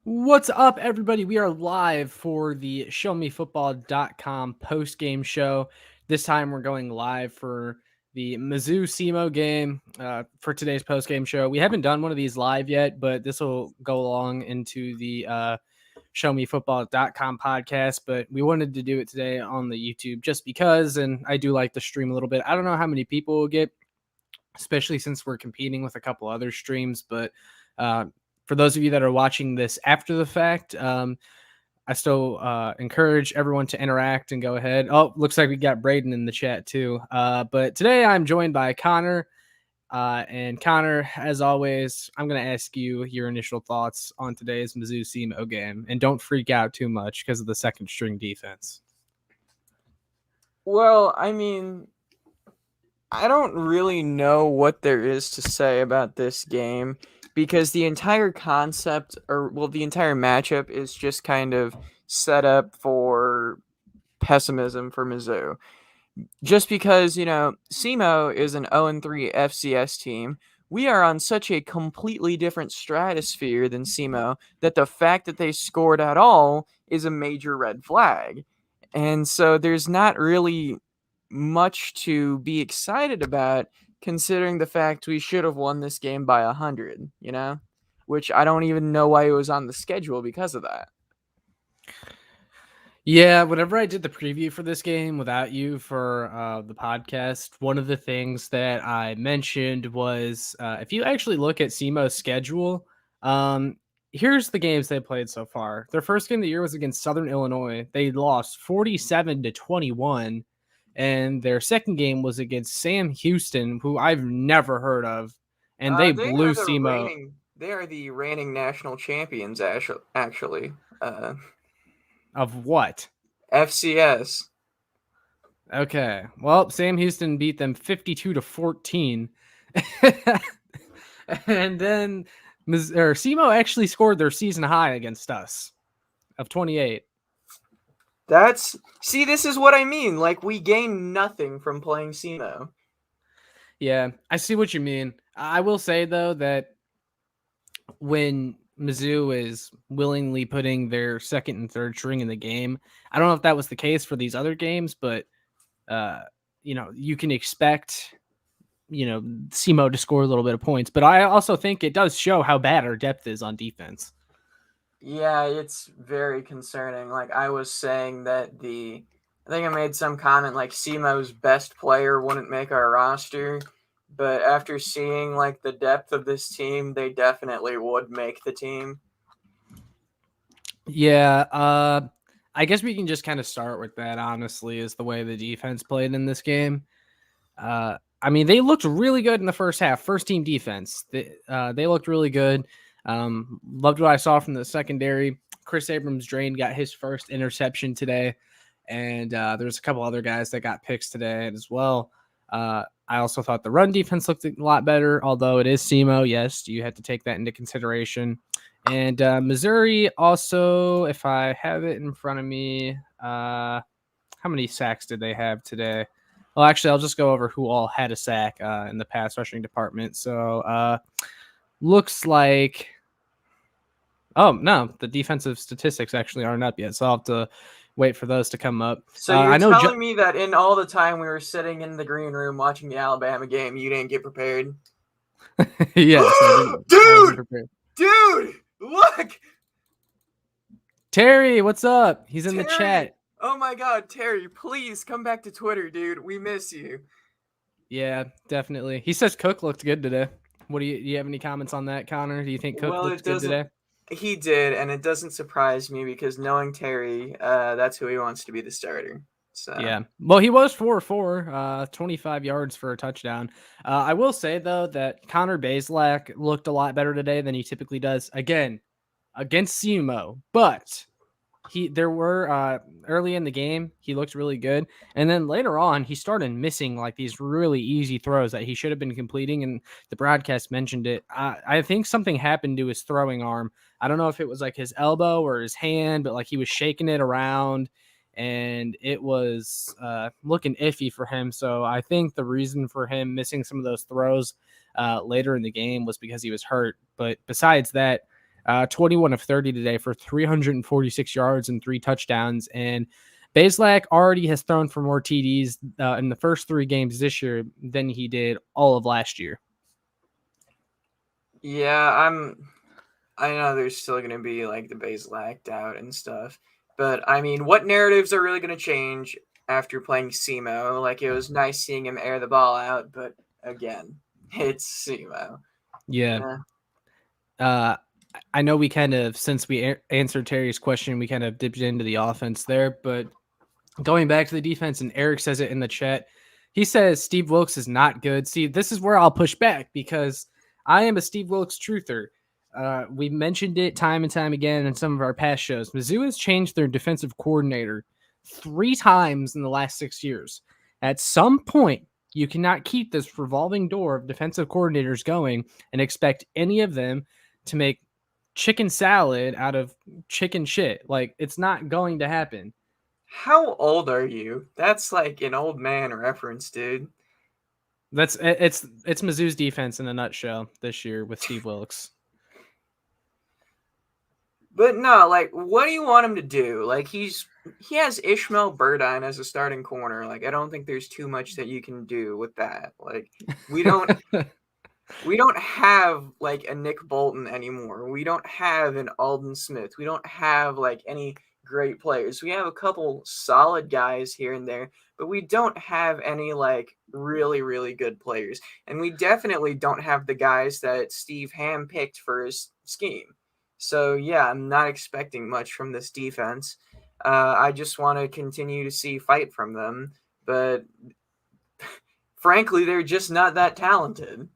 What's up, everybody? We are live for the ShowMeFootball.com post-game show. This time we're going live for the Mizzou SEMO game for today's post-game show. We haven't done one of these live yet, but this will go along into the ShowMeFootball.com podcast. But we wanted to do it today on the YouTube just because, and I do like to stream a little bit. I don't know how many people will get, especially since we're competing with a couple other streams, but for those of you that are watching this after the fact, I still encourage everyone to interact and go ahead. Oh, looks like we got Braden in the chat too. But today I'm joined by Connor. And Connor, as always, I'm going to ask you your initial thoughts on today's Mizzou SEMO game. And don't freak out too much because of the second string defense. Well, I mean, I don't really know what there is to say about this game because the entire concept, the entire matchup is just kind of set up for pessimism for Mizzou. Just because, SEMO is an 0-3 FCS team, we are on such a completely different stratosphere than SEMO that the fact that they scored at all is a major red flag. And so there's not really much to be excited about considering the fact we should have won this game by 100, which I don't even know why it was on the schedule because of that. Yeah, whenever I did the preview for this game without you for the podcast, one of the things that I mentioned was if you actually look at SEMO's schedule, here's the games they played so far. Their first game of the year was against Southern Illinois. They lost 47-21, and their second game was against Sam Houston, who I've never heard of, and they blew SEMO. They are the reigning national champions, actually. Of what? FCS. Okay. Well, Sam Houston beat them 52-14. And then SEMO actually scored their season high against us of 28. This is what I mean. Like, we gain nothing from playing SEMO. Yeah, I see what you mean. I will say, though, that when Mizzou is willingly putting their second and third string in the game, I don't know if that was the case for these other games, but you can expect, SEMO to score a little bit of points. But I also think it does show how bad our depth is on defense. Yeah, it's very concerning. Like, I was saying that I think I made some comment like SEMO's best player wouldn't make our roster. But after seeing, like, the depth of this team, they definitely would make the team. Yeah, I guess we can just kind of start with that, honestly, is the way the defense played in this game. I mean, they looked really good in the first half. First team defense. They looked really good. Loved what I saw from the secondary. Chris Abrams-Drain got his first interception today. And there's a couple other guys that got picks today as well. I also thought the run defense looked a lot better, although it is SEMO. Yes, you had to take that into consideration. And Missouri also, if I have it in front of me, how many sacks did they have today? Well, actually, I'll just go over who all had a sack in the pass rushing department. So looks like, oh, no, the defensive statistics actually aren't up yet. So I'll have to wait for those to come up. So you're telling me that in all the time we were sitting in the green room watching the Alabama game, you didn't get prepared? Yes, Dude, look! Terry, what's up? He's in the chat. Oh my God, Terry, please come back to Twitter, dude. We miss you. Yeah, definitely. He says Cook looked good today. Do you have any comments on that, Connor? Do you think Cook looked good today? He did, and it doesn't surprise me because knowing Terry, that's who he wants to be the starter. So. Yeah. Well, he was 4-4, 25 yards for a touchdown. I will say, though, that Connor Bazelak looked a lot better today than he typically does. Again, against SEMO, but there were early in the game, he looked really good. And then later on, he started missing like these really easy throws that he should have been completing. And the broadcast mentioned it. I think something happened to his throwing arm. I don't know if it was like his elbow or his hand, but like he was shaking it around and it was looking iffy for him. So I think the reason for him missing some of those throws later in the game was because he was hurt. But besides that, 21 of 30 today for 346 yards and 3 touchdowns. And Bazelak already has thrown for more TDs in the first 3 games this year than he did all of last year. Yeah, I know there's still going to be like the Bazelak doubt and stuff, but I mean, what narratives are really going to change after playing SEMO? Like, it was nice seeing him air the ball out, but again, it's SEMO. Yeah. I know we kind of, since we answered Terry's question, we kind of dipped into the offense there, but going back to the defense, and Eric says it in the chat, he says Steve Wilkes is not good. See, this is where I'll push back because I am a Steve Wilkes truther. We mentioned it time and time again in some of our past shows. Mizzou has changed their defensive coordinator 3 times in the last 6 years. At some point, you cannot keep this revolving door of defensive coordinators going and expect any of them to make chicken salad out of chicken shit. Like, it's not going to happen. How old are you? That's like an old man reference, dude. It's Mizzou's defense in a nutshell this year with Steve Wilkes. But no, like, what do you want him to do? Like, he has Ishmael Burdine as a starting corner. Like, I don't think there's too much that you can do with that. Like, we don't have like a Nick Bolton anymore. We don't have an Alden Smith. We don't have like any great players. We have a couple solid guys here and there, but we don't have any like really, really good players. And we definitely don't have the guys that Steve Ham picked for his scheme. So yeah, I'm not expecting much from this defense. I just want to continue to see fight from them, but frankly, they're just not that talented,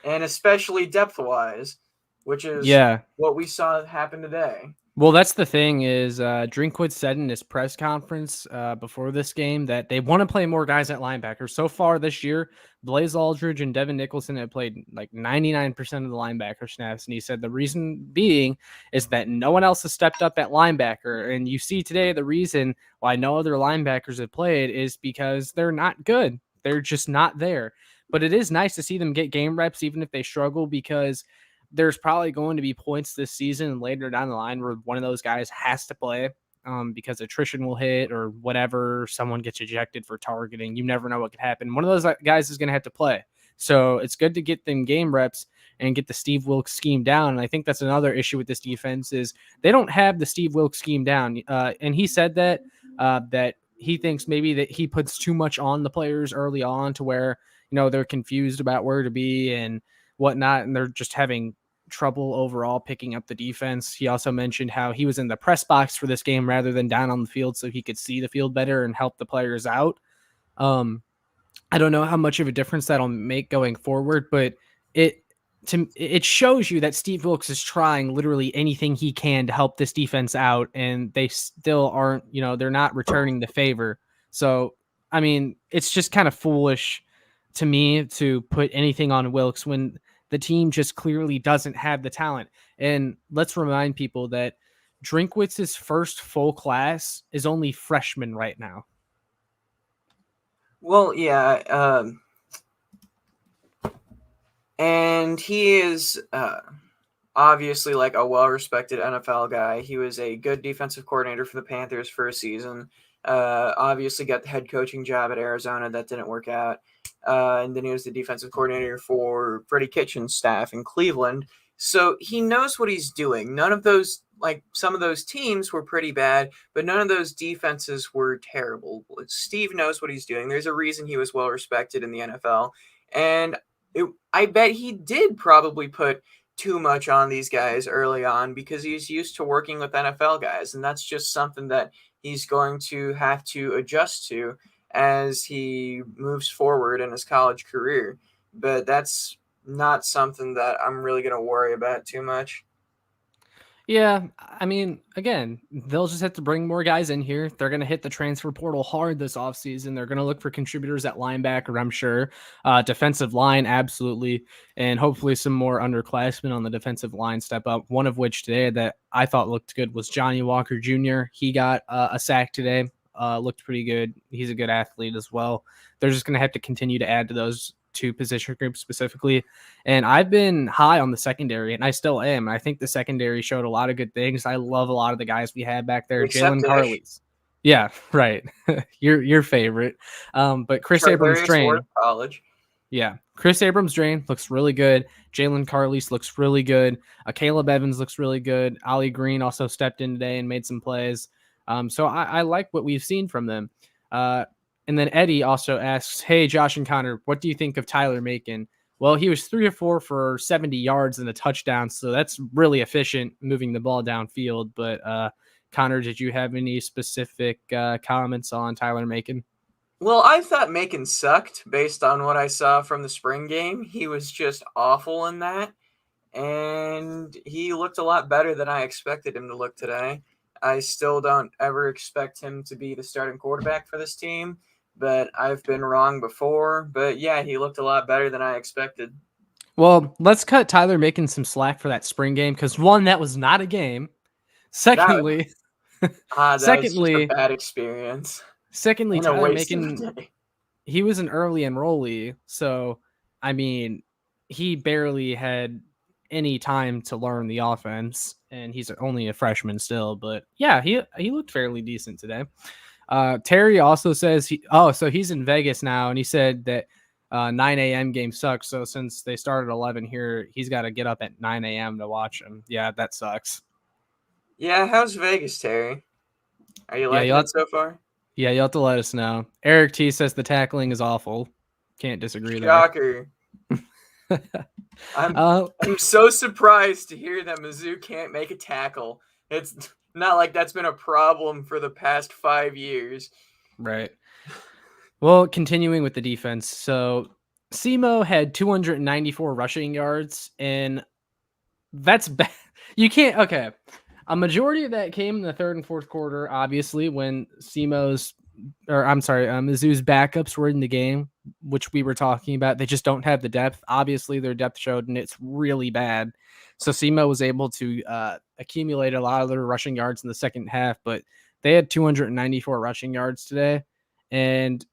and especially depth-wise, which is what we saw happen today. Well, that's the thing is Drinkwitz said in his press conference before this game that they want to play more guys at linebacker. So far this year, Blaze Aldridge and Devin Nicholson have played like 99% of the linebacker snaps. And he said the reason being is that no one else has stepped up at linebacker. And you see today the reason why no other linebackers have played is because they're not good. They're just not there. But it is nice to see them get game reps, even if they struggle, because there's probably going to be points this season and later down the line where one of those guys has to play because attrition will hit or whatever. Someone gets ejected for targeting. You never know what could happen. One of those guys is going to have to play. So it's good to get them game reps and get the Steve Wilkes scheme down. And I think that's another issue with this defense is they don't have the Steve Wilkes scheme down. And he said that he thinks maybe that he puts too much on the players early on to where, they're confused about where to be and whatnot, and they're just having trouble overall picking up the defense. He also mentioned how he was in the press box for this game rather than down on the field so he could see the field better and help the players out. I don't know how much of a difference that'll make going forward, but it shows you that Steve Wilkes is trying literally anything he can to help this defense out, and they still aren't, they're not returning the favor. So, I mean, it's just kind of foolish to me to put anything on Wilkes when the team just clearly doesn't have the talent. And let's remind people that Drinkwitz's first full class is only freshman right now. Well, yeah. And he is obviously like a well-respected NFL guy. He was a good defensive coordinator for the Panthers for a season. Obviously got the head coaching job at Arizona. That didn't work out. And then he was the defensive coordinator for Freddie Kitchen's staff in Cleveland. So he knows what he's doing. None of those, like some of those teams were pretty bad, but none of those defenses were terrible. Steve knows what he's doing. There's a reason he was well respected in the NFL. And I bet he did probably put too much on these guys early on because he's used to working with NFL guys. And that's just something that he's going to have to adjust to as he moves forward in his college career. But that's not something that I'm really going to worry about too much. Yeah, I mean, again, they'll just have to bring more guys in here. They're going to hit the transfer portal hard this offseason. They're going to look for contributors at linebacker, I'm sure. Defensive line, absolutely. And hopefully some more underclassmen on the defensive line step up. One of which today that I thought looked good was Johnny Walker Jr. He got a sack today. Looked pretty good. He's a good athlete as well. They're just going to have to continue to add to those two position groups specifically. And I've been high on the secondary, and I still am. I think the secondary showed a lot of good things. I love a lot of the guys we had back there. Except Jalen Ish. Carley's. Yeah, right. your favorite. But Chris Abrams Drain. College. Yeah, Chris Abrams Drain looks really good. Jalen Carley's looks really good. Caleb Evans looks really good. Ollie Green also stepped in today and made some plays. So I like what we've seen from them. And then Eddie also asks, hey, Josh and Connor, what do you think of Tyler Macon? Well, he was 3 or 4 for 70 yards and a touchdown, so that's really efficient moving the ball downfield. But Connor, did you have any specific comments on Tyler Macon? Well, I thought Macon sucked based on what I saw from the spring game. He was just awful in that, and he looked a lot better than I expected him to look today. I still don't ever expect him to be the starting quarterback for this team, but I've been wrong before. But yeah, he looked a lot better than I expected. Well, let's cut Tyler Macon some slack for that spring game because one, that was not a game. Secondly, that was just a bad experience. Secondly, Tyler Macon, he was an early enrollee, so I mean, he barely had any time to learn the offense, and he's only a freshman still. But yeah, he looked fairly decent today. Terry also says so he's in Vegas now, and he said that 9 a.m. game sucks. So since they started 11 here, he's got to get up at 9 a.m. to watch them. Yeah, that sucks. Yeah, how's Vegas, Terry? Are you liking it so far? Yeah, you'll have to let us know. Eric T says the tackling is awful. Can't disagree there. Shocker. I'm so surprised to hear that Mizzou can't make a tackle. It's not like that's been a problem for the past 5 years. Right. Well, continuing with the defense. So SEMO had 294 rushing yards, and that's bad. You can't. Okay. A majority of that came in the third and fourth quarter, obviously, when Mizzou's backups were in the game, which we were talking about. They just don't have the depth. Obviously, their depth showed, and it's really bad. So SEMO was able to accumulate a lot of their rushing yards in the second half, but they had 294 rushing yards today. And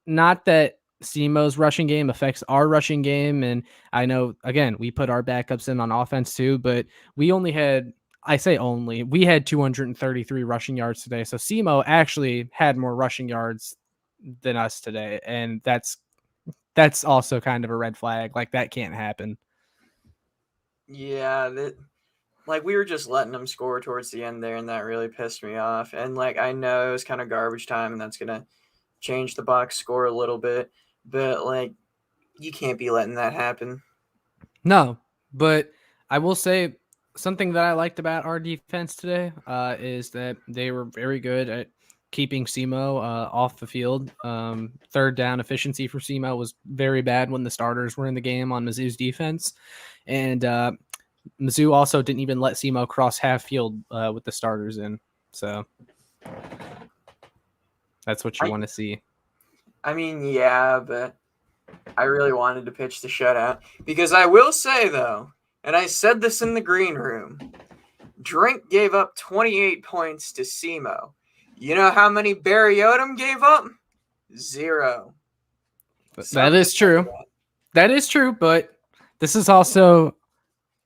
not that SEMO's rushing game affects our rushing game. And I know, again, we put our backups in on offense too, but we only had... we had 233 rushing yards today. So SEMO actually had more rushing yards than us today. And that's also kind of a red flag. Like, that can't happen. Yeah, we were just letting them score towards the end there, and that really pissed me off. And I know it was kind of garbage time, and that's going to change the box score a little bit. But you can't be letting that happen. No, but I will say, something that I liked about our defense today is that they were very good at keeping SEMO off the field. Third down efficiency for SEMO was very bad when the starters were in the game on Mizzou's defense. And Mizzou also didn't even let SEMO cross half field with the starters in. So that's what you want to see. I mean, yeah, but I really wanted to pitch the shutout. Because I will say, though, and I said this in the green room, Drink gave up 28 points to SEMO. You know how many Barry Odom gave up? 0. That is true. That is true, but this is also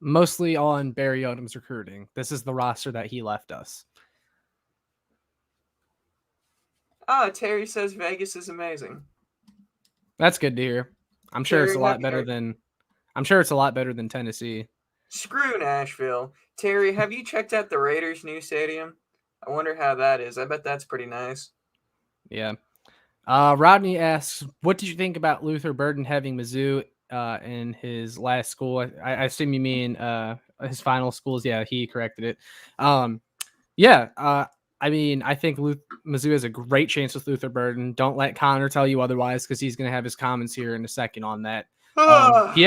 mostly on Barry Odom's recruiting. This is the roster that he left us. Terry says Vegas is amazing. That's good to hear. I'm sure it's a lot better than Tennessee. Screw Nashville. Terry, have you checked out the Raiders' new stadium? I wonder how that is. I bet that's pretty nice. Yeah. Rodney asks, what did you think about Luther Burden having Mizzou in his last school? I assume you mean his final schools. Yeah, he corrected it. I mean, I think Mizzou has a great chance with Luther Burden. Don't let Connor tell you otherwise, because he's going to have his comments here in a second on that. He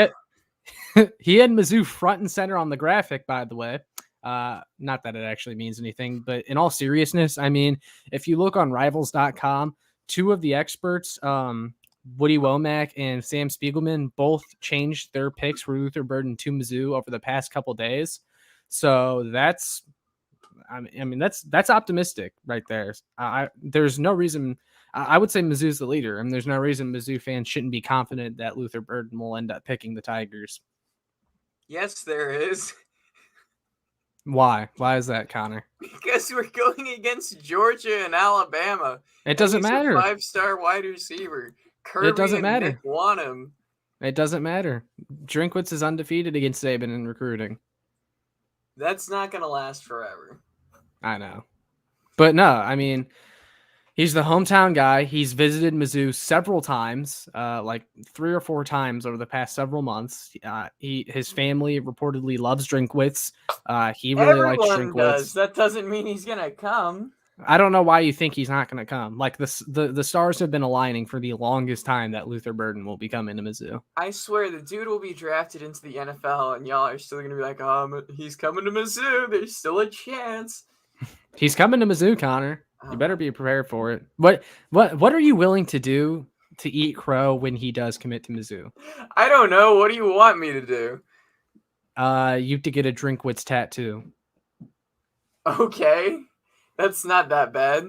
had Mizzou front and center on the graphic, by the way. Not that it actually means anything, but in all seriousness, I mean, if you look on rivals.com, two of the experts, Woody Womack and Sam Spiegelman, both changed their picks for Luther Burden to Mizzou over the past couple days. So I mean that's optimistic right there. There's no reason. I would say Mizzou's the leader, and there's no reason Mizzou fans shouldn't be confident that Luther Burden will end up picking the Tigers. Yes, there is. Why? Why is that, Connor? Because we're going against Georgia and Alabama. It doesn't matter. A 5-star wide receiver. Kirby It doesn't and matter. Nick want him. It doesn't matter. Drinkwitz is undefeated against Saban in recruiting. That's not going to last forever. I know. But no, I mean, he's the hometown guy. He's visited Mizzou several times, like 3 or 4 times over the past several months. His family reportedly loves Drinkwitz. He really likes Drinkwitz. Does. That doesn't mean he's going to come. I don't know why you think he's not going to come. Like the stars have been aligning for the longest time that Luther Burden will be coming to Mizzou. I swear the dude will be drafted into the NFL, and y'all are still going to be like, "Oh, he's coming to Mizzou. There's still a chance." He's coming to Mizzou, Connor. You better be prepared for it. What are you willing to do to eat crow when he does commit to Mizzou? I don't know. What do you want me to do? You have to get a Drinkwitz tattoo. Okay. That's not that bad.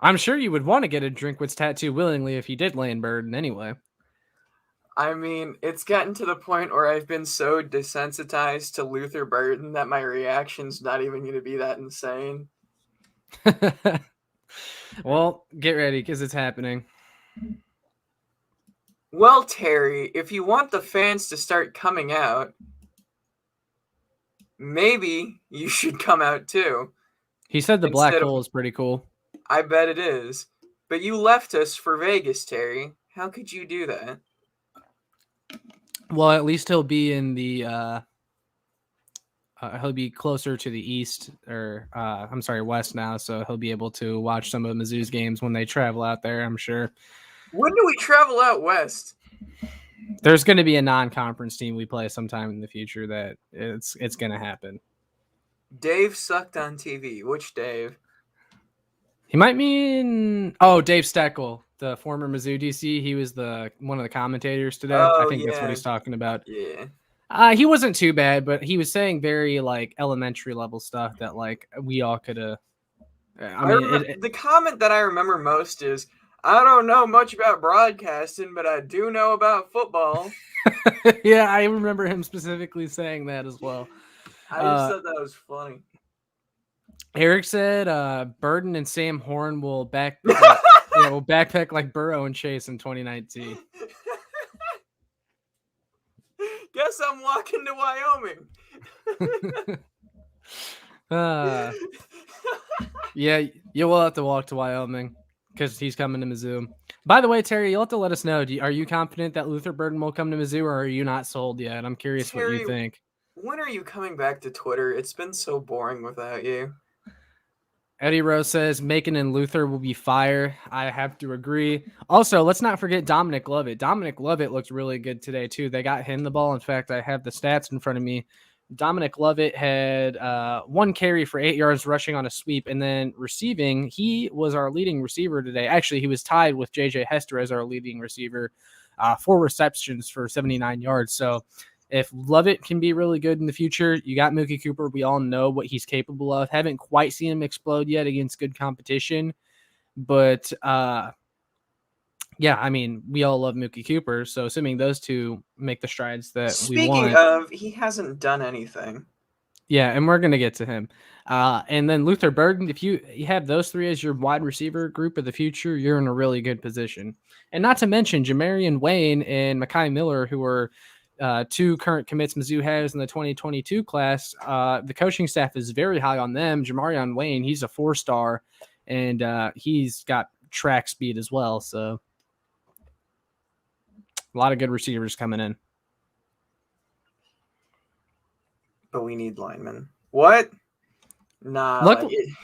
I'm sure you would want to get a Drinkwitz tattoo willingly if you did land Burden anyway. I mean, it's gotten to the point where I've been so desensitized to Luther Burden that my reaction's not even going to be that insane. Well, get ready because it's happening. Well, Terry, if you want the fans to start coming out, maybe you should come out too. He said the black hole is pretty cool. I bet it is. But you left us for Vegas, Terry. How could you do that? Well, at least he'll be in the he'll be closer to the east, or west now, so he'll be able to watch some of Mizzou's games when they travel out there, I'm sure. When do we travel out west? There's going to be a non-conference team we play sometime in the future that it's going to happen. Dave sucked on TV. Which Dave? He might mean Dave Steckel, the former Mizzou DC. He was one of the commentators today. I think that's what he's talking about. Yeah. He wasn't too bad, but he was saying very like elementary level stuff that like we all could have. The comment that I remember most is, "I don't know much about broadcasting, but I do know about football." Yeah, I remember him specifically saying that as well. I just thought that was funny. Eric said Burden and Sam Horn will backpack like Burrow and Chase in 2019. Guess I'm walking to Wyoming. Yeah, you will have to walk to Wyoming because he's coming to Mizzou. By the way, Terry, you'll have to let us know. Are you confident that Luther Burden will come to Mizzou, or are you not sold yet? I'm curious what you think. When are you coming back to Twitter? It's been so boring without you. Eddie Rose says Macon and Luther will be fire. I have to agree. Also, let's not forget Dominic Lovett. Dominic Lovett looked really good today, too. They got him the ball. In fact, I have the stats in front of me. Dominic Lovett had 1 carry for 8 yards rushing on a sweep, and then receiving, he was our leading receiver today. Actually, he was tied with J.J. Hester as our leading receiver, 4 receptions for 79 yards. So if Lovett can be really good in the future, you got Mookie Cooper. We all know what he's capable of. Haven't quite seen him explode yet against good competition. But, yeah, I mean, we all love Mookie Cooper. So assuming those two make the strides that we want. Speaking of, he hasn't done anything. Yeah, and we're going to get to him. And then Luther Burden, if you have those 3 as your wide receiver group of the future, you're in a really good position. And not to mention Jamarian Wayne and Mekhi Miller, who are 2 current commits Mizzou has in the 2022 class. The coaching staff is very high on them. Jamarian Wayne, he's a 4-star, and he's got track speed as well. So a lot of good receivers coming in. But we need linemen. What? Nah. Luckily,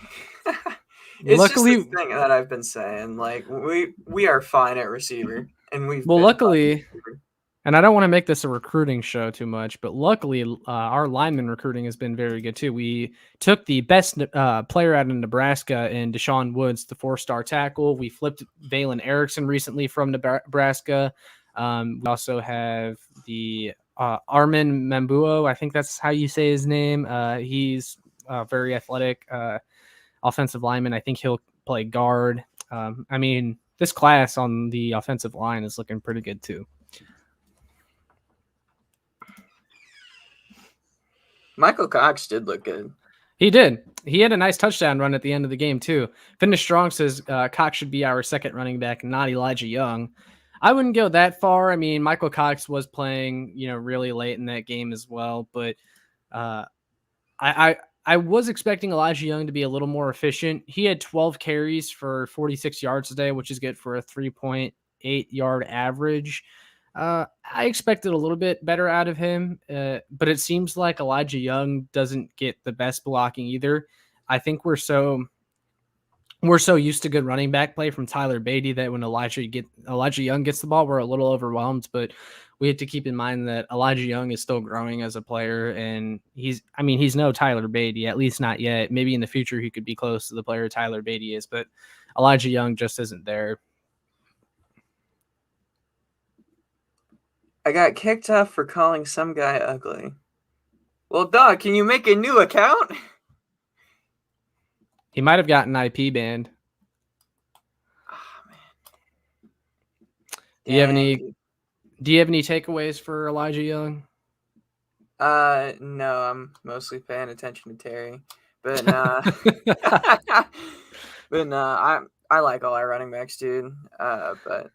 it's just the thing that I've been saying. Like we are fine at receiver, and luckily. And I don't want to make this a recruiting show too much, but luckily our lineman recruiting has been very good too. We took the best player out of Nebraska in Deshaun Woods, the 4-star tackle. We flipped Valen Erickson recently from Nebraska. We also have the Armin Mambuo. I think that's how you say his name. He's very athletic offensive lineman. I think he'll play guard. I mean, this class on the offensive line is looking pretty good too. Michael Cox did look good. He did. He had a nice touchdown run at the end of the game too. Finish Strong says Cox should be our second running back, not Elijah Young. I wouldn't go that far. I mean, Michael Cox was playing, really late in that game as well, but I was expecting Elijah Young to be a little more efficient. He had 12 carries for 46 yards today, which is good for a 3.8 yard average. I expected a little bit better out of him, but it seems like Elijah Young doesn't get the best blocking either. I think we're so used to good running back play from Tyler Beatty that when Elijah Young gets the ball, we're a little overwhelmed. But we have to keep in mind that Elijah Young is still growing as a player, and he's no Tyler Beatty, at least not yet. Maybe in the future he could be close to the player Tyler Beatty is, but Elijah Young just isn't there. I got kicked off for calling some guy ugly. Well, dog, can you make a new account? He might have gotten IP banned. Oh, man. Do you have any takeaways for Elijah Young? No, I'm mostly paying attention to Terry. But I like all our running backs, dude. But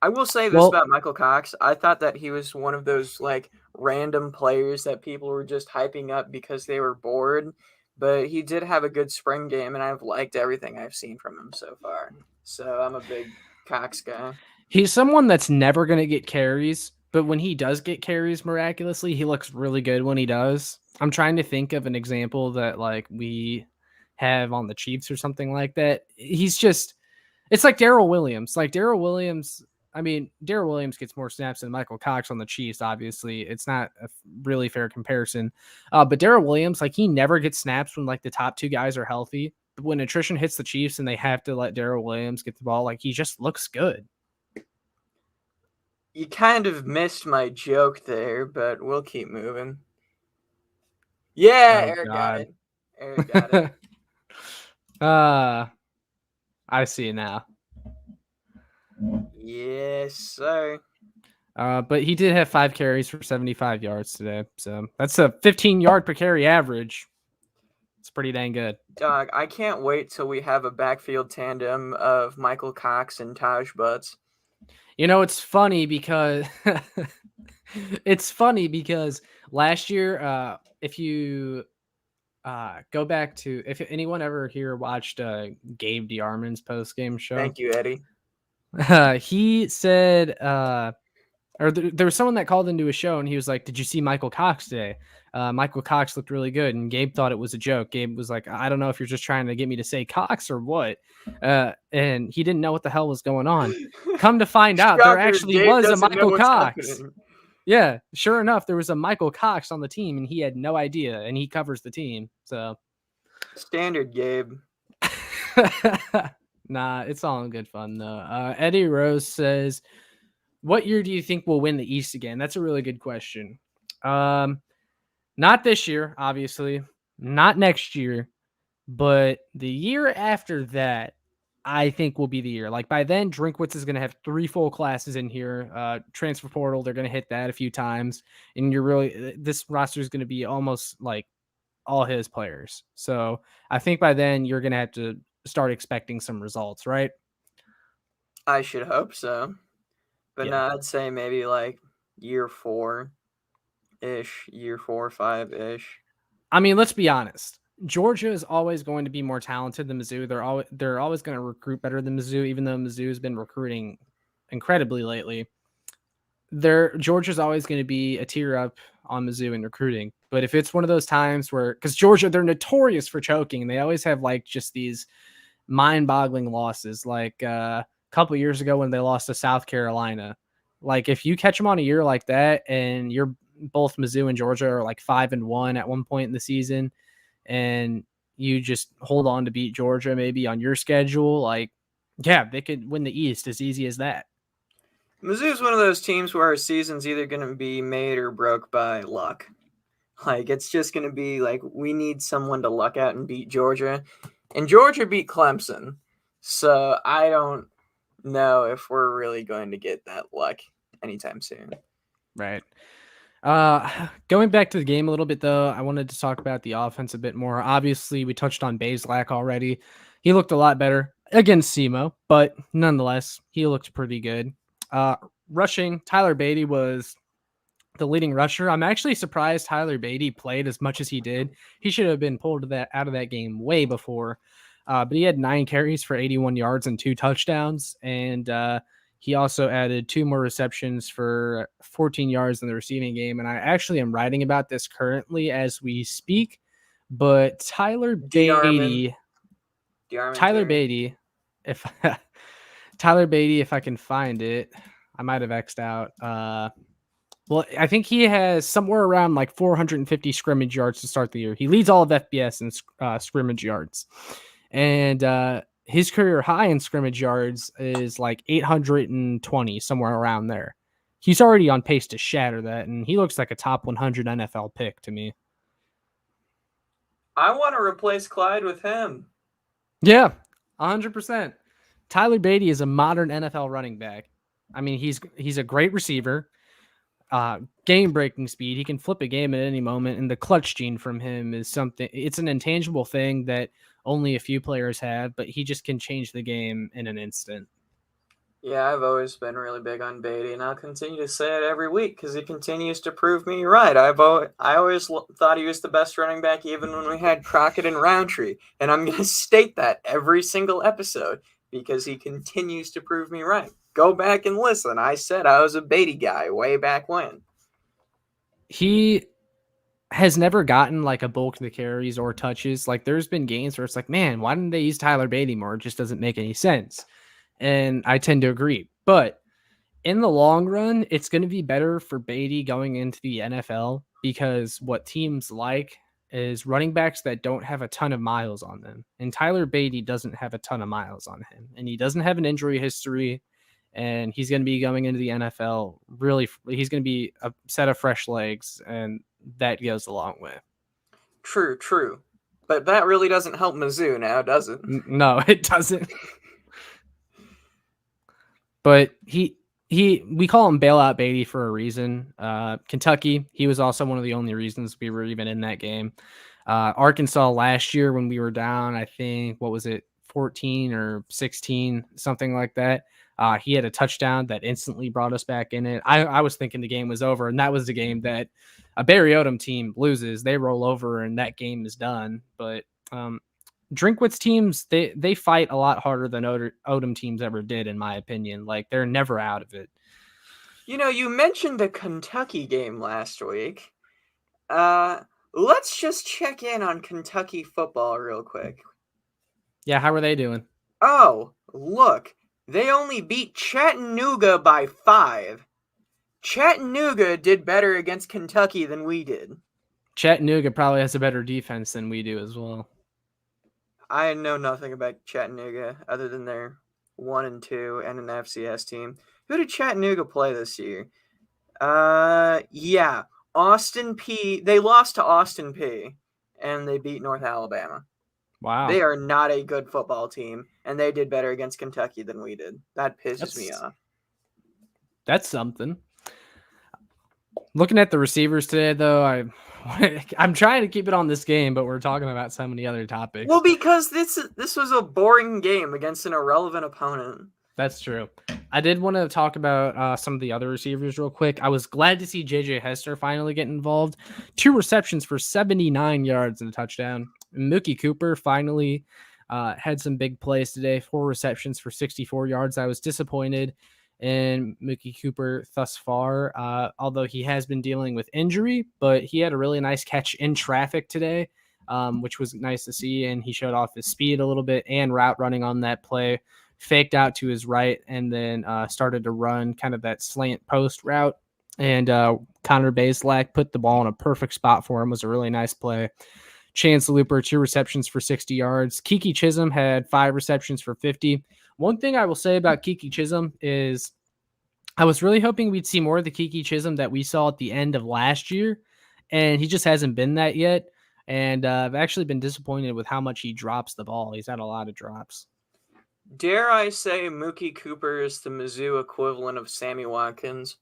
I will say this about Michael Cox. I thought that he was one of those like random players that people were just hyping up because they were bored. But he did have a good spring game, and I've liked everything I've seen from him so far. So I'm a big Cox guy. He's someone that's never going to get carries, but when he does get carries miraculously, he looks really good when he does. I'm trying to think of an example that like we have on the Chiefs or something like that. It's like Darrell Williams. Like Darrell Williams gets more snaps than Michael Cox on the Chiefs. Obviously, it's not a really fair comparison. But Darrell Williams, like he never gets snaps when like the top two guys are healthy. But when attrition hits the Chiefs and they have to let Darrell Williams get the ball, like he just looks good. You kind of missed my joke there, but we'll keep moving. Yeah, Eric got it. Eric got it. I see it now. Yes, sir. But he did have 5 carries for 75 yards today. So that's a 15-yard per carry average. It's pretty dang good. Dog, I can't wait till we have a backfield tandem of Michael Cox and Taj Butts. It's funny because last year, if you go back to, if anyone ever here watched Gabe DeArmond's post-game show. Thank you, Eddie. He said, there was someone that called into a show and he was like, "Did you see Michael Cox today? Michael Cox looked really good." And Gabe thought it was a joke. Gabe was like, "I don't know if you're just trying to get me to say Cox or what." And he didn't know what the hell was going on. Come to find out, there actually was a Michael Cox. Happening. Yeah, sure enough, there was a Michael Cox on the team and he had no idea, and he covers the team. So standard Gabe. Nah, it's all in good fun though. Eddie Rose says, "What year do you think we'll win the East again?" That's a really good question. Not this year, obviously, not next year, but the year after that, I think will be the year. Like by then, Drinkwitz is going to have 3 full classes in here. Transfer portal, they're going to hit that a few times, and this roster is going to be almost like all his players. So I think by then you're going to have to start expecting some results, right? I should hope so. But yeah. No, I'd say maybe like year 4-ish, year 4 or 5-ish. I mean, let's be honest. Georgia is always going to be more talented than Mizzou. They're always going to recruit better than Mizzou, even though Mizzou has been recruiting incredibly lately. Georgia's always going to be a tier up on Mizzou in recruiting. But if it's one of those times where, because Georgia, they're notorious for choking, and they always have like just these mind-boggling losses. Like a couple years ago when they lost to South Carolina. Like if you catch them on a year like that, and you're both Mizzou and Georgia are like 5-1 at one point in the season, and you just hold on to beat Georgia maybe on your schedule, like, yeah, they could win the East as easy as that. Mizzou's one of those teams where our season's either going to be made or broke by luck. Like, it's just going to be like, we need someone to luck out and beat Georgia. And Georgia beat Clemson. So I don't know if we're really going to get that luck anytime soon. Right. Going back to the game a little bit, though, I wanted to talk about the offense a bit more. Obviously, we touched on Bazelak already. He looked a lot better against SEMO, but nonetheless, he looked pretty good. Rushing, Tyler Beatty was the leading rusher. I'm actually surprised Tyler Beatty played as much as he did. He should have been pulled out of that game way before. But he had 9 carries for 81 yards and 2 touchdowns. And he also added 2 more receptions for 14 yards in the receiving game. And I actually am writing about this currently as we speak. But Tyler Beatty, if Tyler Beatty, if I can find it, I might have X'd out. Well, I think he has somewhere around like 450 scrimmage yards to start the year. He leads all of FBS in scrimmage yards. And his career high in scrimmage yards is like 820, somewhere around there. He's already on pace to shatter that, and he looks like a top 100 NFL pick to me. I want to replace Clyde with him. Yeah, 100%. Tyler Beatty is a modern NFL running back. I mean, he's a great receiver. Game-breaking speed. He can flip a game at any moment, and the clutch gene from him is something. It's an intangible thing that only a few players have, but he just can change the game in an instant. Yeah, I've always been really big on Beatty, and I'll continue to say it every week because he continues to prove me right. I always thought he was the best running back, even when we had Crockett and Roundtree, and I'm going to state that every single episode because he continues to prove me right. Go back and listen. I said I was a Beatty guy way back when. He has never gotten like a bulk of the carries or touches. Like there's been games where it's like, man, why didn't they use Tyler Beatty more? It just doesn't make any sense. And I tend to agree. But in the long run, it's going to be better for Beatty going into the NFL because what teams like is running backs that don't have a ton of miles on them. And Tyler Beatty doesn't have a ton of miles on him. And he doesn't have an injury history. And he's going to be going into the NFL he's going to be a set of fresh legs. And that goes a long way. True. But that really doesn't help Mizzou now, does it? No, it doesn't. But we call him Bailout Beatty for a reason. Kentucky, he was also one of the only reasons we were even in that game. Arkansas last year when we were down, I think, 14 or 16, something like that. He had a touchdown that instantly brought us back in it. I was thinking the game was over, and that was the game that a Barry Odom team loses. They roll over, and that game is done. But Drinkwitz teams, they fight a lot harder than Odom teams ever did, in my opinion. Like, they're never out of it. You mentioned the Kentucky game last week. Let's just check in on Kentucky football real quick. Yeah, how are they doing? Oh, look. They only beat Chattanooga by 5. Chattanooga did better against Kentucky than we did. Chattanooga probably has a better defense than we do as well. I know nothing about Chattanooga other than their 1-2 and an FCS team. Who did Chattanooga play this year? Yeah, Austin P. They lost to Austin P. and they beat North Alabama. Wow. They are not a good football team, and they did better against Kentucky than we did. That pisses me off. That's something. Looking at the receivers today, though, I'm trying to keep it on this game, but we're talking about so many other topics. Well, because this was a boring game against an irrelevant opponent. That's true. I did want to talk about some of the other receivers real quick. I was glad to see J.J. Hester finally get involved. 2 receptions for 79 yards and a touchdown. Mookie Cooper finally had some big plays today. 4 receptions for 64 yards. I was disappointed in Mookie Cooper thus far, although he has been dealing with injury, but he had a really nice catch in traffic today, which was nice to see, and he showed off his speed a little bit and route running on that play. Faked out to his right and then started to run kind of that slant post route. And Connor Bazelak put the ball in a perfect spot for him. It was a really nice play. Chance Looper, 2 receptions for 60 yards. Kiki Chisholm had 5 receptions for 50. One thing I will say about Kiki Chisholm is I was really hoping we'd see more of the Kiki Chisholm that we saw at the end of last year. and he just hasn't been that yet. And I've actually been disappointed with how much he drops the ball. He's had a lot of drops. Dare I say Mookie Cooper is the Mizzou equivalent of Sammy Watkins?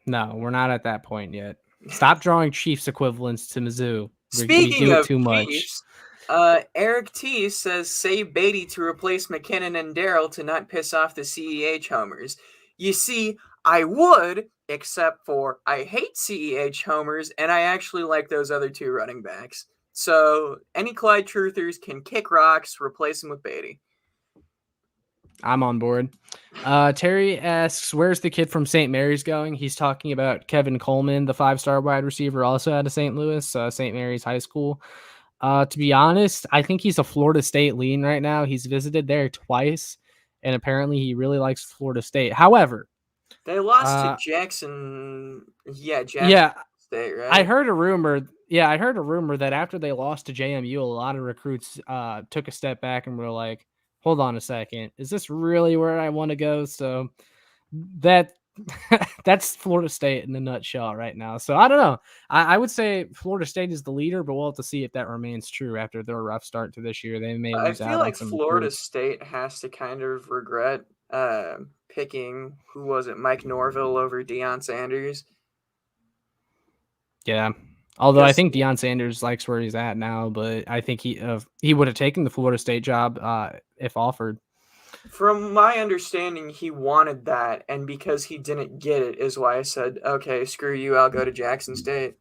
No, we're not at that point yet. Stop drawing Chiefs equivalents to Mizzou. We Speaking do it of too much. Chiefs, Eric T says save Beatty to replace McKinnon and Darrell to not piss off the CEH homers. You see, I would, except for I hate CEH homers, and I actually like those other two running backs. So any Clyde truthers can kick rocks, replace them with Beatty. I'm on board. Terry asks, where's the kid from St. Mary's going? He's talking about Kevin Coleman, the 5-star wide receiver, also out of St. Louis, St. Mary's High School. To be honest, I think he's a Florida State lean right now. He's visited there twice, and apparently he really likes Florida State. However, they lost to Jackson. Jackson State, right? I heard a rumor. Yeah, I heard a rumor that after they lost to JMU, a lot of recruits took a step back and were like, hold on a second, is this really where I want to go? So that's Florida State in a nutshell right now. So I don't know. I would say Florida State is the leader, but we'll have to see if that remains true after their rough start to this year. They may lose out. I feel like Florida State has to kind of regret picking, who was it, Mike Norville over Deion Sanders. Yeah. Although I think Deion Sanders likes where he's at now, but I think he would have taken the Florida State job if offered. From my understanding, he wanted that, and because he didn't get it is why I said, okay, screw you, I'll go to Jackson State.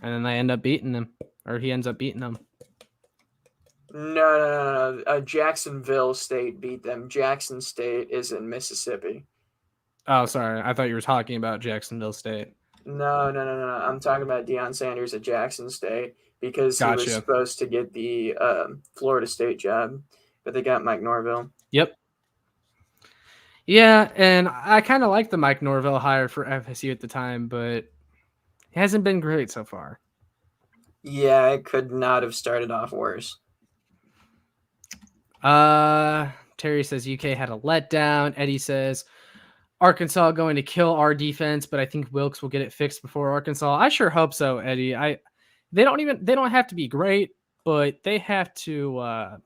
And then they end up beating him, or he ends up beating them. No. Jacksonville State beat them. Jackson State is in Mississippi. Oh, sorry. I thought you were talking about Jacksonville State. No. I'm talking about Deion Sanders at Jackson State because he was supposed to get the Florida State job, but they got Mike Norville. Yep. Yeah, and I kind of like the Mike Norville hire for FSU at the time, but it hasn't been great so far. Yeah, it could not have started off worse. Terry says UK had a letdown. Eddie says Arkansas going to kill our defense, but I think Wilkes will get it fixed before Arkansas. I sure hope so, Eddie. They don't have to be great, but they have to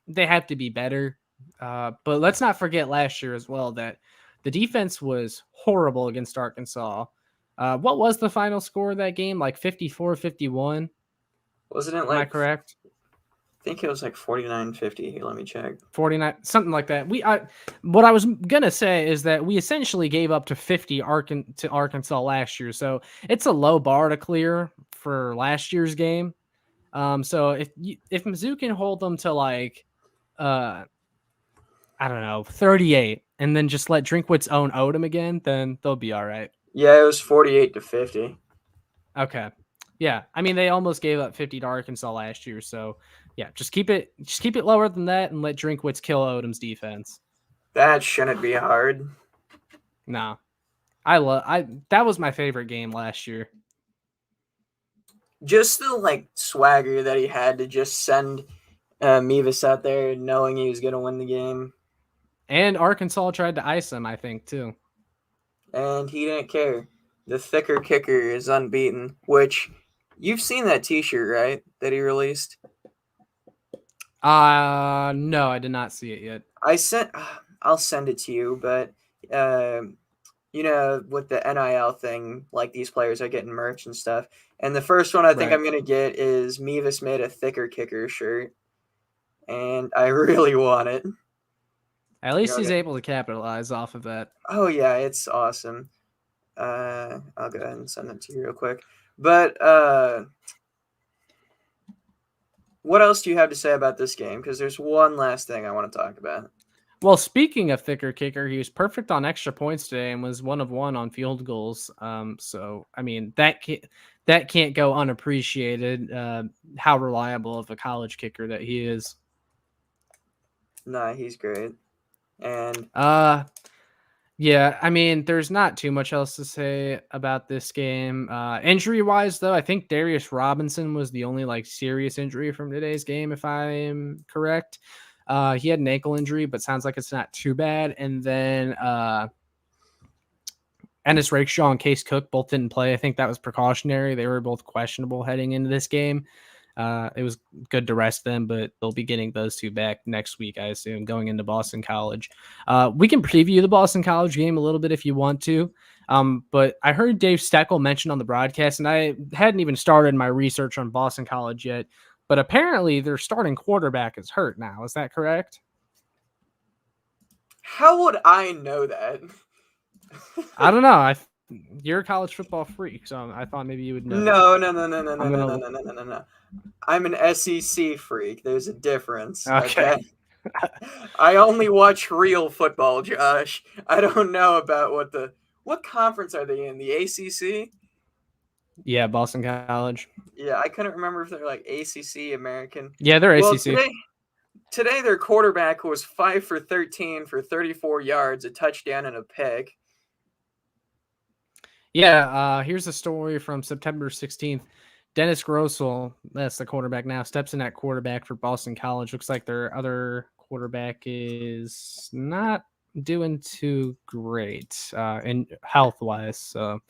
be better. But let's not forget last year as well that the defense was horrible against Arkansas. What was the final score of that game? Like 54-51? Wasn't it like? Am I correct? I think it was like 49-50. Let me check. 49, something like that. What I was gonna say is that we essentially gave up to 50 to Arkansas last year, so it's a low bar to clear for last year's game. So if Mizzou can hold them to like, I don't know, 38, and then just let Drinkwitz own Odom again, then they'll be all right. Yeah, it was 48-50. Okay. Yeah, I mean they almost gave up 50 to Arkansas last year, so yeah, just keep it lower than that and let Drinkwitz kill Odom's defense. That shouldn't be hard. No. That was my favorite game last year. Just the swagger that he had to just send Mevis out there knowing he was going to win the game. And Arkansas tried to ice him, I think, too. And he didn't care. The thicker kicker is unbeaten, which you've seen that t-shirt, right? That he released? No, I did not see it yet. I'll send it to you, but with the NIL thing, like these players are getting merch and stuff. And the first one I think I'm going to get is Mevis made a thicker kicker shirt. And I really want it. At least he's able to capitalize off of that. Oh, yeah, it's awesome. I'll go ahead and send it to you real quick. But what else do you have to say about this game? Because there's one last thing I want to talk about. Well, speaking of thicker kicker, he was perfect on extra points today and was 1 of 1 on field goals. So I mean that can't go unappreciated. How reliable of a college kicker that he is. Nah, he's great. And yeah, I mean, there's not too much else to say about this game. Injury-wise, though, I think Darius Robinson was the only serious injury from today's game, if I'm correct. He had an ankle injury, but sounds like it's not too bad. And then Ennis Rakeshaw and Case Cook both didn't play. I think that was precautionary. They were both questionable heading into this game. It was good to rest them, but they'll be getting those two back next week, I assume, going into Boston College. We can preview the Boston College game a little bit if you want to. But I heard Dave Steckel mention on the broadcast, and I hadn't even started my research on Boston College yet, but apparently their starting quarterback is hurt now. Is that correct? How would I know that? I don't know. You're a college football freak, so I thought maybe you would know. No. I'm an SEC freak. There's a difference. Okay. I only watch real football, Josh. I don't know about what conference are they in? The ACC? Yeah, Boston College. Yeah, I couldn't remember if they're like ACC, American. Yeah, they're ACC. Today their quarterback was 5 for 13 for 34 yards, a touchdown and a pick. Yeah, here's a story from September 16th. Dennis Grossel, that's the quarterback now, steps in at quarterback for Boston College. Looks like their other quarterback is not doing too great in health-wise. So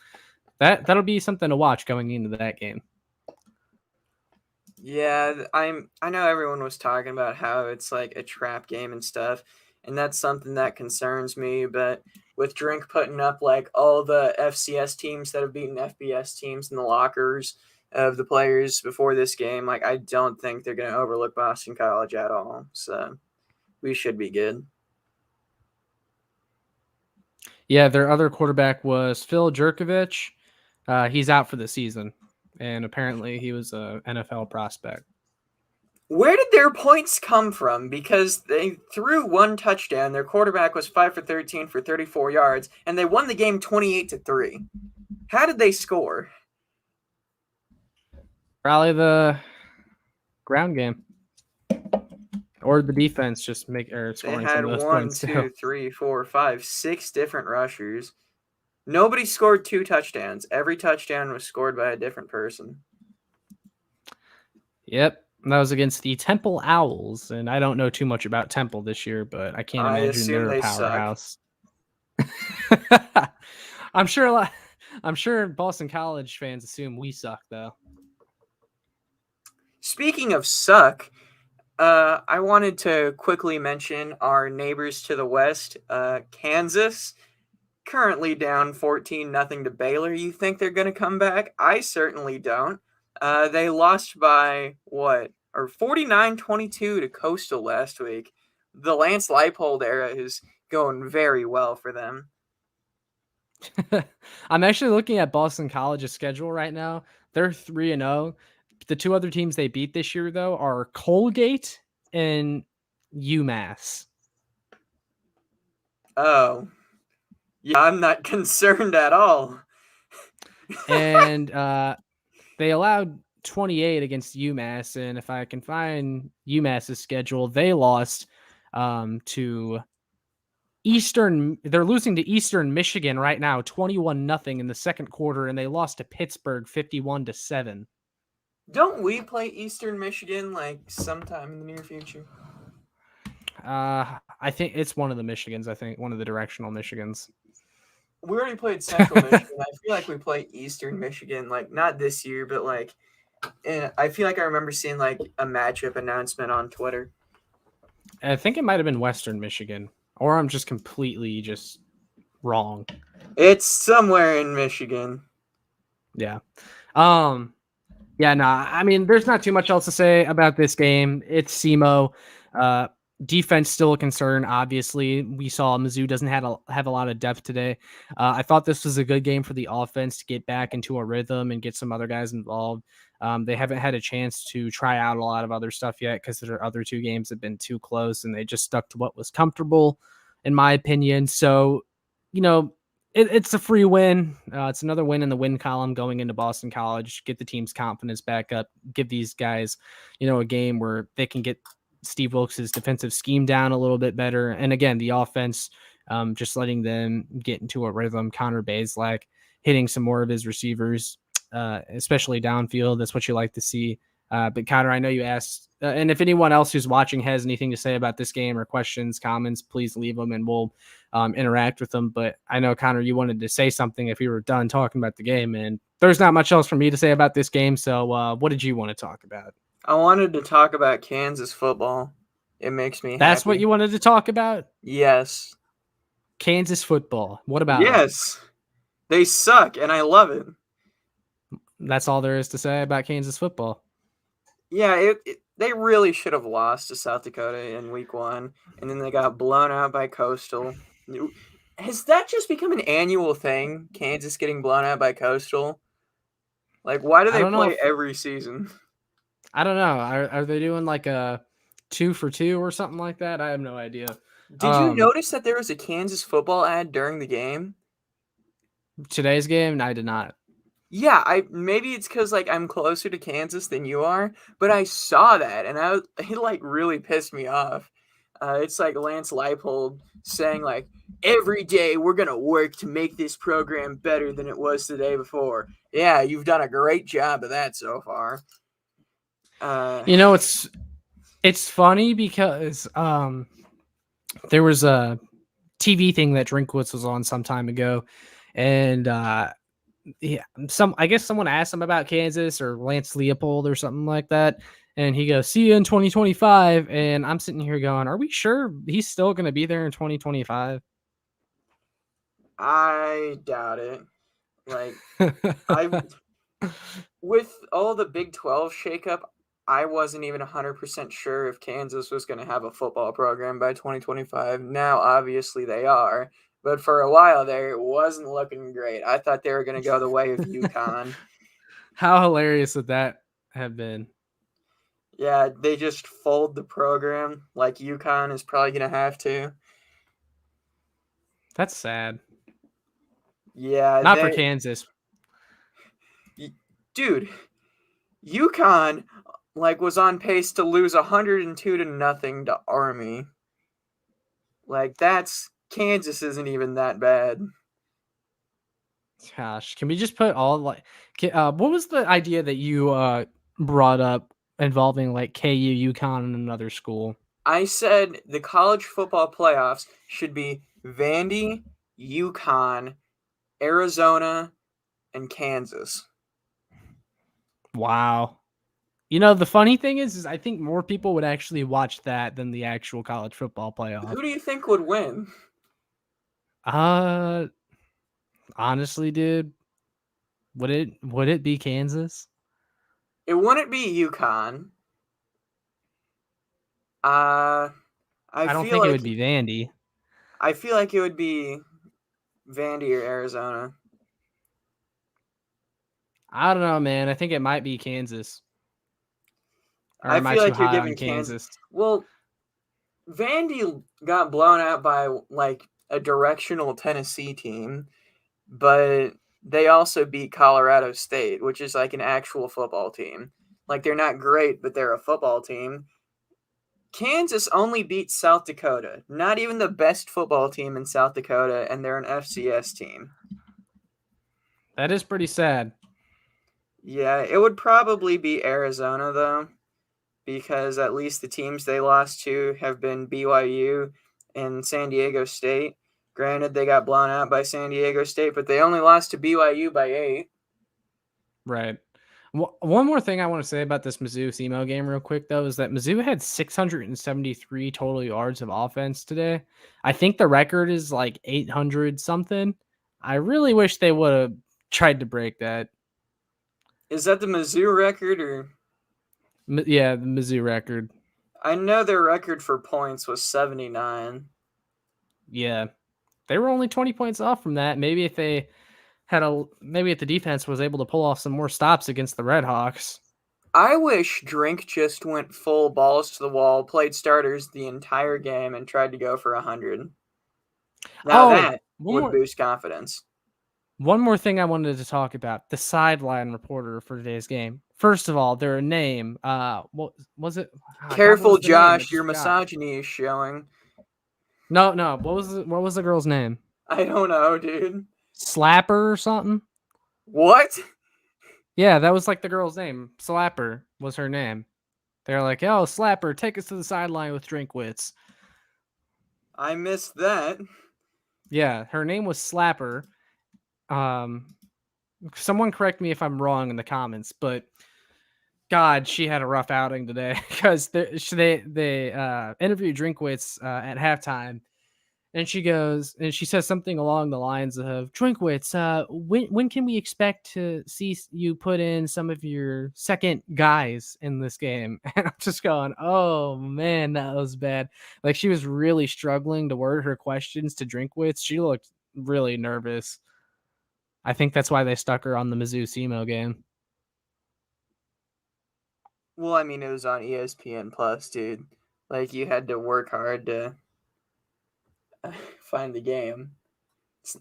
that'll be something to watch going into that game. Yeah, I know everyone was talking about how it's like a trap game and stuff, and that's something that concerns me, but with Drink putting up like all the FCS teams that have beaten FBS teams in the lockers of the players before this game, like I don't think they're going to overlook Boston College at all. So we should be good. Yeah, their other quarterback was Phil Jerkovich. He's out for the season, and apparently he was an NFL prospect. Where did their points come from? Because they threw one touchdown. Their quarterback was 5 for 13 for 34 yards, and they won the game 28-3. How did they score? Probably the ground game. Or the defense just scoring they had some of those 1, points 2, 3, 4, 5, 6 different rushers. Nobody scored 2 touchdowns. Every touchdown was scored by a different person. Yep. That was against the Temple Owls, and I don't know too much about Temple this year, but I can't imagine they're a powerhouse. I'm sure Boston College fans assume we suck, though. Speaking of suck, I wanted to quickly mention our neighbors to the west, Kansas, currently down 14-0 to Baylor. You think they're going to come back? I certainly don't. They lost by 49-22 to Coastal last week. The Lance Leipold era is going very well for them. I'm actually looking at Boston College's schedule right now. They're 3-0. The two other teams they beat this year, though, are Colgate and UMass. Oh. Yeah, I'm not concerned at all. And they allowed 28 against UMass, and if I can find UMass's schedule, they lost to Eastern. They're losing to Eastern Michigan right now, 21-0 in the second quarter, and they lost to Pittsburgh 51-7. Don't we play Eastern Michigan like sometime in the near future? I think it's one of the Michigans. I think one of the directional Michigans. We already played Central Michigan. I feel like we play Eastern Michigan, like not this year, but like, I feel like I remember seeing like a matchup announcement on Twitter. I think it might have been Western Michigan, or I'm just completely wrong. It's somewhere in Michigan. Yeah. Yeah, I mean, there's not too much else to say about this game. It's SEMO. Defense still a concern, obviously. We saw Mizzou doesn't have a lot of depth today. I thought this was a good game for the offense to get back into a rhythm and get some other guys involved. They haven't had a chance to try out a lot of other stuff yet because their other two games have been too close, and they just stuck to what was comfortable, in my opinion. So, it's a free win. It's another win in the win column going into Boston College. Get the team's confidence back up. Give these guys, a game where they can get Steve Wilkes' defensive scheme down a little bit better. And again, the offense, just letting them get into a rhythm. Connor Bazelak hitting some more of his receivers, especially downfield. That's what you like to see. But Connor, I know you asked, and if anyone else who's watching has anything to say about this game or questions, comments, please leave them, and we'll interact with them. But I know, Connor, you wanted to say something if you were done talking about the game, and there's not much else for me to say about this game. So what did you want to talk about? I wanted to talk about Kansas football. It makes me That's what happy. you wanted to talk about? Yes. Kansas football. What about it? Yes. They suck, and I love it. That's all there is to say about Kansas football. Yeah, they really should have lost to South Dakota in week 1, and then they got blown out by Coastal. Has that just become an annual thing, Kansas getting blown out by Coastal? Like, why do I they don't know play if, every season? I don't know. Are they doing like a 2-for-2 or something like that? I have no idea. Did you notice that there was a Kansas football ad during the game? Today's game? I did not. Yeah, maybe it's because like I'm closer to Kansas than you are, but I saw that and it like really pissed me off. It's like Lance Leipold saying like every day we're gonna work to make this program better than it was the day before. Yeah, you've done a great job of that so far. It's funny because there was a TV thing that Drinkwitz was on some time ago, and yeah, I guess someone asked him about Kansas or Lance Leopold or something like that, and he goes, "See you in 2025." And I'm sitting here going, "Are we sure he's still going to be there in 2025?" I doubt it. Like I with all the Big 12 shakeup, I wasn't even 100% sure if Kansas was going to have a football program by 2025. Now, obviously, they are. But for a while there, it wasn't looking great. I thought they were going to go the way of UConn. How hilarious would that have been? Yeah, they just fold the program like UConn is probably going to have to. That's sad. Yeah, Not for Kansas. Dude, UConn like was on pace to lose 102-0 to Army. Like Kansas isn't even that bad. Gosh, can we just put all what was the idea that you brought up involving like KU, UConn, and another school? I said the college football playoffs should be Vandy, UConn, Arizona, and Kansas. Wow. The funny thing is I think more people would actually watch that than the actual college football playoff. Who do you think would win? Honestly, dude, would it be Kansas? It wouldn't be UConn. I don't feel think it like would be Vandy. I feel like it would be Vandy or Arizona. I don't know, man. I think it might be Kansas. Or I am I feel too like you're high on giving Kansas? Well, Vandy got blown out by like a directional Tennessee team, but they also beat Colorado State, which is like an actual football team. Like they're not great, but they're a football team. Kansas only beat South Dakota, not even the best football team in South Dakota, and they're an FCS team. That is pretty sad. Yeah, it would probably be Arizona though, because at least the teams they lost to have been BYU and San Diego State. Granted, they got blown out by San Diego State, but they only lost to BYU by 8. Right. One more thing I want to say about this Mizzou SEMO game real quick, though, is that Mizzou had 673 total yards of offense today. I think the record is like 800 something. I really wish they would have tried to break that. Is that the Mizzou record or? Yeah, the Mizzou record. I know their record for points was 79. Yeah. They were only 20 points off from that. Maybe if they maybe if the defense was able to pull off some more stops against the Red Hawks. I wish Drink just went full balls to the wall, played starters the entire game, and tried to go for 100. Now that would boost confidence. One more thing I wanted to talk about: the sideline reporter for today's game. First of all, their name. What was it? Careful, Josh. Your misogyny is showing. No. What was the girl's name? I don't know, dude. Slapper or something? What? Yeah, that was like the girl's name. Slapper was her name. They're like, "Oh, Slapper, take us to the sideline with Drinkwitz." I missed that. Yeah, her name was Slapper. Someone correct me if I'm wrong in the comments, but God, she had a rough outing today because they interviewed Drinkwitz at halftime, and she says something along the lines of, "Drinkwitz, when can we expect to see you put in some of your second guys in this game?" And I'm just going, "Oh man, that was bad." Like she was really struggling to word her questions to Drinkwitz. She looked really nervous. I think that's why they stuck her on the Mizzou SEMO game. Well, I mean, it was on ESPN Plus, dude. Like, you had to work hard to find the game.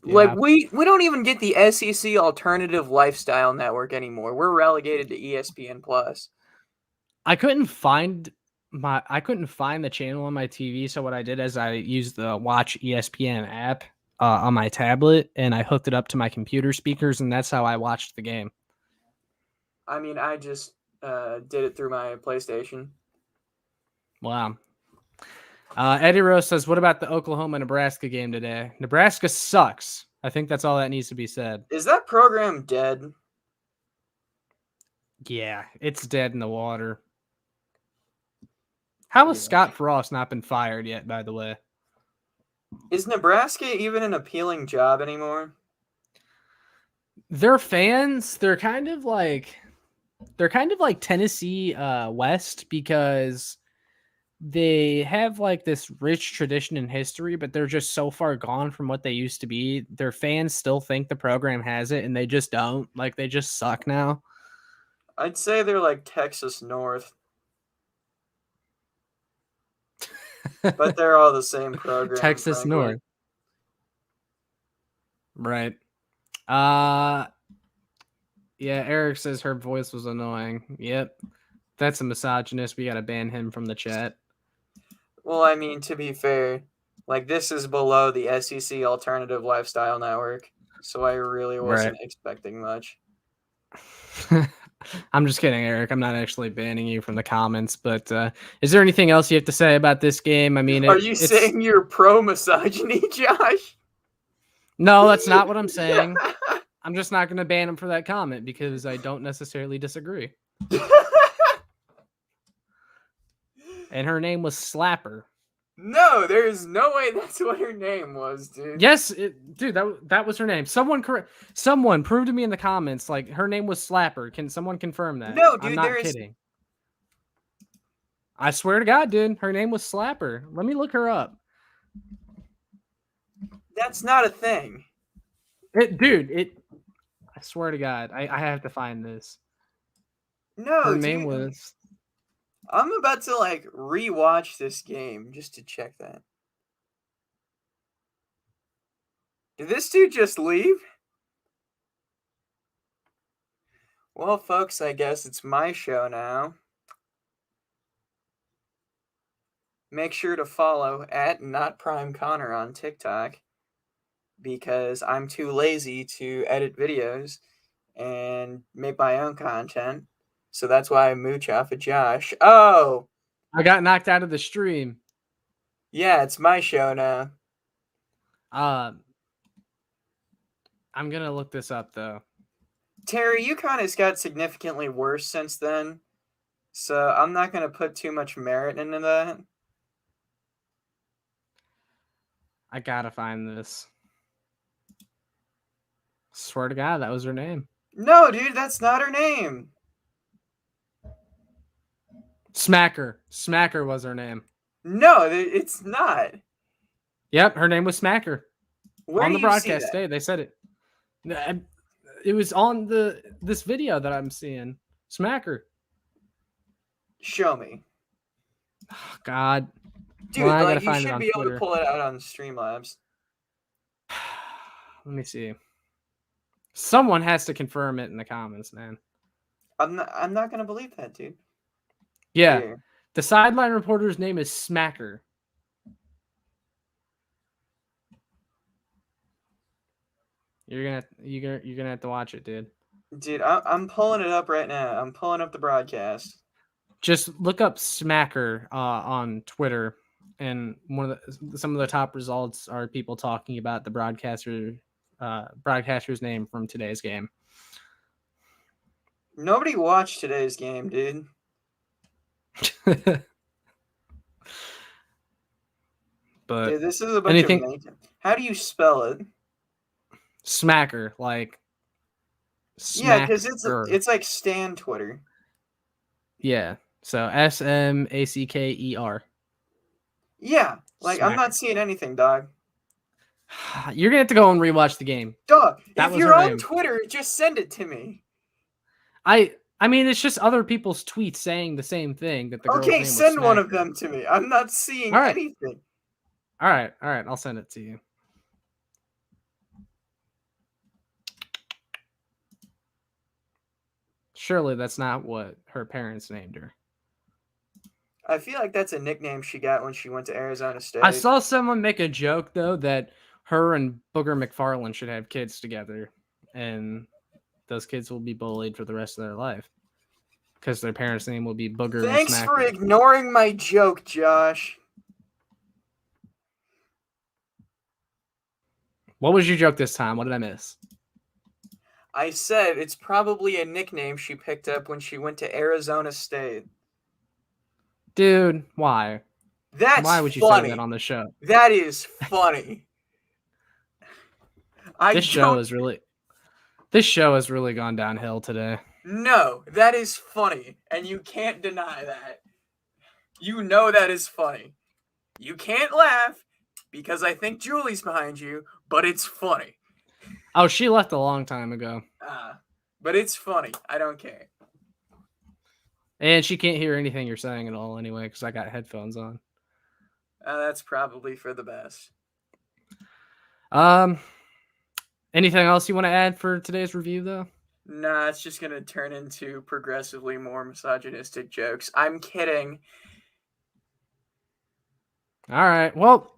Like, Yeah. we don't even get the SEC Alternative Lifestyle Network anymore. We're relegated to ESPN Plus. I couldn't find the channel on my TV, so what I did is I used the Watch ESPN app on my tablet, and I hooked it up to my computer speakers, and that's how I watched the game. I mean, I just did it through my PlayStation. Wow. Eddie Rose says, "What about the Oklahoma-Nebraska game today? Nebraska sucks." I think that's all that needs to be said. Is that program dead? Yeah, it's dead in the water. How has Scott Frost not been fired yet, by the way? Is Nebraska even an appealing job anymore? Their fans, they're kind of like Tennessee West, because they have like this rich tradition and history, but they're just so far gone from what they used to be. Their fans still think the program has it, and they just don't. Like, they just suck now. I'd say they're like Texas North. But they're all the same program, Texas frankly. North. Right. Yeah, Eric says her voice was annoying. Yep. That's a misogynist. We got to ban him from the chat. Well, I mean, to be fair, like, this is below the SEC Alternative Lifestyle Network, so I really wasn't expecting much. I'm just kidding, Eric. I'm not actually banning you from the comments, but is there anything else you have to say about this game? I mean, Are you saying you're pro-misogyny, Josh? No, that's not what I'm saying. I'm just not going to ban him for that comment because I don't necessarily disagree. And her name was Slapper. No, there's no way that's what her name was, dude. Yes, dude, that was her name. Someone prove to me in the comments, like, her name was Slapper. Can someone confirm that? No, dude, I'm not kidding. I swear to God, dude, her name was Slapper. Let me look her up. That's not a thing. I swear to God, I have to find this. No, her dude. name was... I'm about to, like, rewatch this game just to check that. Did this dude just leave? Well, folks, I guess it's my show now. Make sure to follow at NotPrimeConnor on TikTok, because I'm too lazy to edit videos and make my own content. So that's why I mooch off of Josh. Oh! I got knocked out of the stream. Yeah, it's my show now. I'm going to look this up, though. Terry, you kind of got significantly worse since then, so I'm not going to put too much merit into that. I gotta find this. Swear to God, that was her name. No, dude, that's not her name. Smacker. Smacker was her name. No, it's not. Yep, her name was Smacker. Where on do the you see broadcast that? today, they said it. It was on this video that I'm seeing. Smacker. Show me. Oh, God. Dude, well, I like, gotta you find it should on be able Twitter. to pull it out on Streamlabs. Let me see. Someone has to confirm it in the comments, man. I'm not gonna believe that, dude. Yeah. Here. The sideline reporter's name is Smacker. You're gonna have to watch it, dude. Dude, I'm pulling it up right now. I'm pulling up the broadcast. Just look up Smacker on Twitter. and some of the top results are people talking about the broadcaster's name from today's game. Nobody watched today's game, dude. But dude, this is a bunch of Macon. How do you spell it? Smacker, like. Yeah, because it's like Stan Twitter. Yeah, so SMACKER. Yeah, like Smacker. I'm not seeing anything, dog. You're gonna have to go and rewatch the game. Dog, if you're on Twitter, just send it to me. I mean, it's just other people's tweets saying the same thing that the girl's name was send one of them to me. I'm not seeing anything. All right, I'll send it to you. Surely that's not what her parents named her. I feel like that's a nickname she got when she went to Arizona State. I saw someone make a joke, though, that her and Booger McFarland should have kids together, and those kids will be bullied for the rest of their life because their parents' name will be Booger. Thanks for ignoring my joke, Josh. What was your joke this time? What did I miss? I said it's probably a nickname she picked up when she went to Arizona State. Dude, why? Why would you say that on the show? That is funny. This show has really gone downhill today. No, that is funny, and you can't deny that. You know that is funny. You can't laugh because I think Julie's behind you, but it's funny. Oh, she left a long time ago. But it's funny. I don't care. And she can't hear anything you're saying at all anyway because I got headphones on. That's probably for the best. Anything else you want to add for today's review, though? Nah, it's just going to turn into progressively more misogynistic jokes. I'm kidding. All right. Well,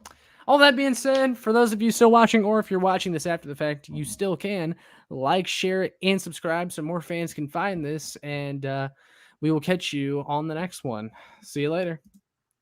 all that being said, for those of you still watching, or if you're watching this after the fact, you still can like, share, and subscribe so more fans can find this. And we will catch you on the next one. See you later.